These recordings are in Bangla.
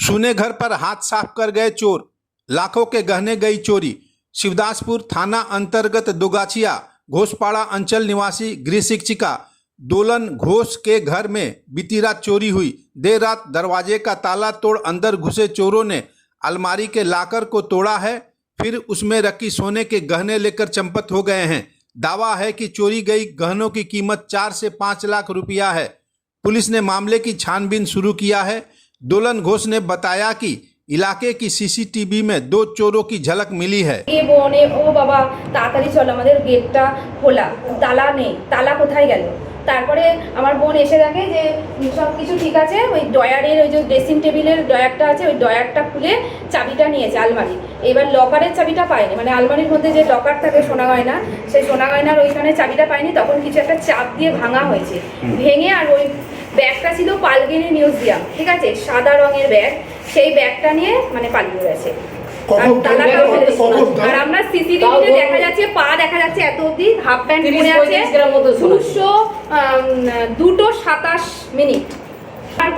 सुने घर पर हाथ साफ कर गए चोर, लाखों के गहने गई चोरी। शिवदासपुर थाना अंतर्गत दुगाछिया घोषपाड़ा अंचल निवासी गृह शिक्षिका दोलन घोष के घर में बीती रात चोरी हुई। देर रात दरवाजे का ताला तोड़ अंदर घुसे चोरों ने अलमारी के लाकर को तोड़ा है, फिर उसमें रखी सोने के गहने लेकर चंपत हो गए हैं। दावा है कि चोरी गई गहनों की कीमत 4 से 5 लाख रुपया है। पुलिस ने मामले की छानबीन शुरू किया है। दोलन घोष ने बताया कि इलाके की सीसीटीवी में 2 चोरों की झलक मिली है। ये बोने ओ बाबा ताড়াতাড়ি চল আমাদের গেটটা খোলা, তালা নেই, তালা কোথায় গেল। তারপরে আমার বোন এসে দেখে যে সব কিছু ঠিক আছে, ওই ডয়ারের ওই যে ড্রেসিং টেবিলের ডয়ারটা আছে ওই ডয়ারটা খুলে চাবিটা নিয়েছে আলমারি। এবার লকারের চাবিটা পায়নি, মানে আলমারির মধ্যে যে লকার থাকে সোনা গয়না, সেই সোনা গয়নার ওইখানে চাবিটা পায়নি। তখন কিছু একটা চাপ দিয়ে ভাঙা হয়েছে, ভেঙে আর ওই ব্যাগটা ছিল পালগিনি মিউজিয়াম, ঠিক আছে, সাদা রঙের ব্যাগ, সেই ব্যাগটা নিয়ে মানে পালিয়ে গেছে। আর আমরা সিসিটিভিতে দেখা যাচ্ছে পা দেখা যাচ্ছে এত অবধি, হাফ প্যান্ট পরে আছে, 2:27 আর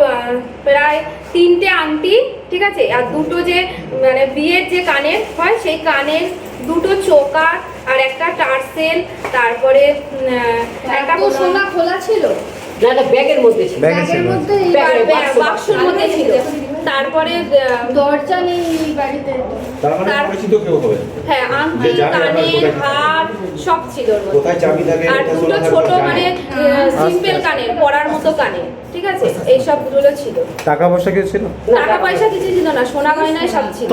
প্রায় 3টে আংটি, ঠিক আছে, আর 2টো যে মানে বিয়ের যে কানের হয় সেই কানের 2টো চোকার আর একটা টার্সেল, তারপরে একটা সোনা খোলা ছিল, ব্যাগের মধ্যে ছিল, বাক্সের মধ্যে ছিল, তারপরে দরজা নেই বাড়িতে। হ্যাঁ, আংটি, কানের হার সব ছিল ওর মধ্যে। আর 2টো ছোট মানে সিম্পল কানের, পরার মতো কানের, ঠিক আছে, এই সবগুলো ছিল। টাকা পয়সা কিছু ছিল? টাকা পয়সা কিছু ছিল না, সোনা গয়নায় সব ছিল।